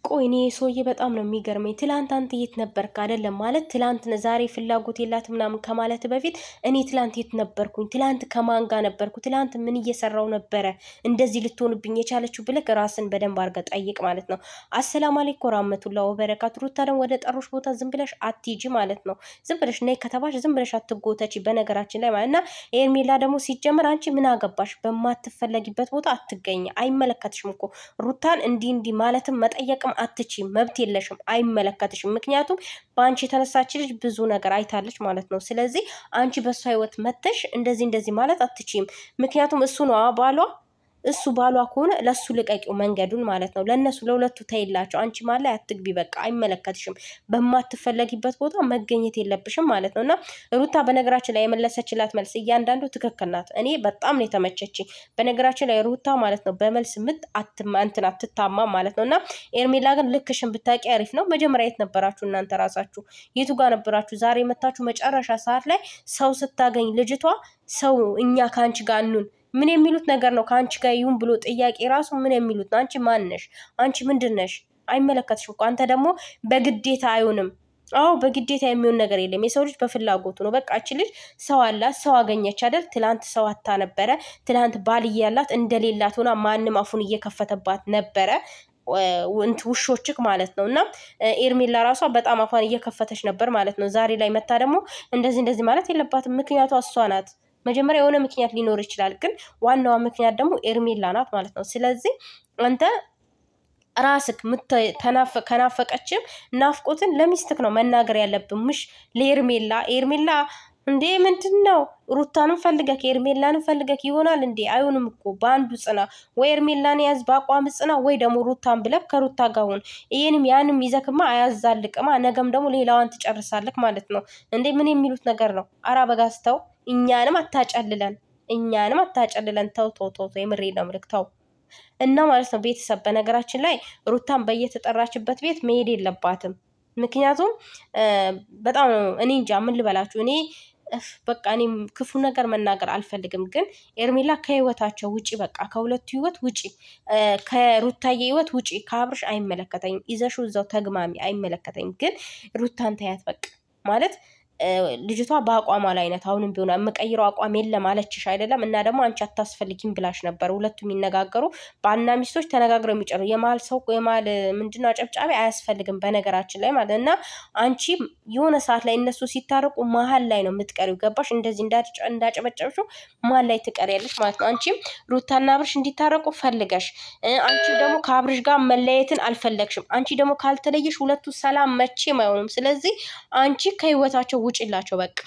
ቆይ እኔ ሰውዬ በጣም ነው የሚገርመኝ። ትላንት አንተ የት ነበርክ? አይደለም ማለት ትላንት ዛሬ ፍላጎት የላት ምናምን ከማለት በፊት እኔ ትላንት የት ነበርኩኝ? ትላንት ከማን ጋር ነበርኩ? ትላንት ምን እየሰራው ነበረ እንደዚህ ልትሆንብኝ የቻለችው ብለህ ራስን በደንብ አድርገህ ጠይቅ ማለት ነው። አሰላሙ አለይኩም ወራህመቱላሂ ወበረካቱ። ሩታ ደግሞ ወደ ጠሮች ቦታ ዝም ብለሽ አትሂጂ ማለት ነው። ዝም ብለሽ ነይ ከተባሽ ዝም ብለሽ አትጎተቺ በነገራችን ላይ ማለት እና ኤርሜላ ደግሞ ሲጀምር አንቺ ምን አገባሽ? በማትፈለጊበት ቦታ አትገኝ። አይመለከትሽም እኮ ሩታን እንዲህ ማለትም መጠየቅም አትችም፣ መብት የለሽም፣ አይመለከትሽም። ምክንያቱም በአንቺ የተነሳች ልጅ ብዙ ነገር አይታለች ማለት ነው። ስለዚህ አንቺ በሷ ህይወት መተሽ እንደዚህ ማለት አትችም። ምክንያቱም እሱ ነው ባሏ። እሱ ባሏ ከሆነ ለሱ ልቀቂው መንገዱን ማለት ነው። ለነሱ ለሁለቱ ተይላቸው። አንቺ ማለት ላይ አትግቢ፣ በቃ አይመለከትሽም። በማትፈለጊበት ቦታ መገኘት የለብሽም ማለት ነው። እና ሩታ በነገራችን ላይ የመለሰችላት መልስ እያንዳንዱ ትክክል ናት። እኔ በጣም ነው የተመቸችኝ። በነገራችን ላይ ሩታ ማለት ነው በመልስ ምት አትታማ ማለት ነው። እና ኤርሜላ ግን ልክሽን ብታቂ አሪፍ ነው። መጀመሪያ የት ነበራችሁ እናንተ ራሳችሁ? የቱ ጋር ነበራችሁ? ዛሬ መታችሁ መጨረሻ ሰዓት ላይ ሰው ስታገኝ ልጅቷ ሰው እኛ ከአንቺ ጋር እንኑን ምን የሚሉት ነገር ነው? ከአንቺ ጋር ይሁን ብሎ ጥያቄ ራሱ ምን የሚሉት ነው? አንቺ ማን ነሽ? አንቺ ምንድን ነሽ? አይመለከትሽም እኮ አንተ ደግሞ በግዴታ አይሆንም። አዎ በግዴታ የሚሆን ነገር የለም። የሰው ልጅ በፍላጎቱ ነው። በቃ እቺ ልጅ ሰው አላት፣ ሰው አገኘች አይደል? ትላንት ሰው አታ ነበረ። ትላንት ባልዬ ያላት እንደሌላት ሆና ማንም አፉን እየከፈተባት ነበረ። ውሾችክ ማለት ነው። እና ኤርሜላ ራሷ በጣም አፏን እየከፈተች ነበር ማለት ነው። ዛሬ ላይ መታ ደግሞ እንደዚህ ማለት የለባትም። ምክንያቷ እሷ ናት። መጀመሪያ የሆነ ምክንያት ሊኖር ይችላል፣ ግን ዋናዋ ምክንያት ደግሞ ኤርሜላ ናት ማለት ነው። ስለዚህ አንተ ራስክ ከናፈቀችም ናፍቆትን ለሚስትክ ነው መናገር ያለብን፣ ምሽ ለኤርሜላ። ኤርሜላ እንዴ ምንድን ነው? ሩታንም ፈልገክ ኤርሜላንም ፈልገክ ይሆናል እንዴ? አይሆንም እኮ በአንዱ ጽና። ወይ ኤርሜላን ያዝ በአቋም ጽና፣ ወይ ደግሞ ሩታን ብለክ ከሩታ ጋር ሁን። ይሄንም ያንም ይዘክማ አያዛልቅማ። ነገም ደግሞ ሌላዋን ትጨርሳለክ ማለት ነው። እንዴ ምን የሚሉት ነገር ነው? አራ በጋስተው እኛንም አታጨልለን። ተው የምሬ ነው ምልክ ተው። እና ማለት ነው ቤተሰብ በነገራችን ላይ ሩታን በየተጠራችበት ቤት መሄድ የለባትም። ምክንያቱም በጣም እኔ እንጃ ምን ልበላችሁ። እኔ በቃ እኔ ክፉ ነገር መናገር አልፈልግም፣ ግን ኤርሜላ ከህይወታቸው ውጪ፣ በቃ ከሁለቱ ህይወት ውጪ፣ ከሩታዬ ህይወት ውጪ። ከአብርሽ አይመለከተኝም፣ ይዘሽው እዛው ተግማሚ፣ አይመለከተኝም። ግን ሩታን ታያት በቃ ማለት ልጅቷ በአቋሟ ላይ ናት። አሁንም ቢሆን የምቀይረው አቋም የለም አለችሽ አይደለም? እና ደግሞ አንቺ አታስፈልጊም ብላሽ ነበር። ሁለቱም የሚነጋገሩ ባልና ሚስቶች ተነጋግረው የሚጨሩ የመሀል ሰው የመሀል ምንድነው አጨብጫቢ አያስፈልግም በነገራችን ላይ ማለት። እና አንቺ የሆነ ሰዓት ላይ እነሱ ሲታረቁ መሀል ላይ ነው የምትቀሪው። ገባሽ? እንደዚህ እንዳጨበጨብሽው መሀል ላይ ትቀሪያለሽ ማለት ነው። አንቺም ሩታና አብርሽ እንዲታረቁ ፈልገሽ፣ አንቺ ደግሞ ከአብርሽ ጋር መለየትን አልፈለግሽም። አንቺ ደግሞ ካልተለየሽ ሁለቱ ሰላም መቼም አይሆኑም። ስለዚህ አንቺ ከህይወታቸው ውጭላቸው በቃ።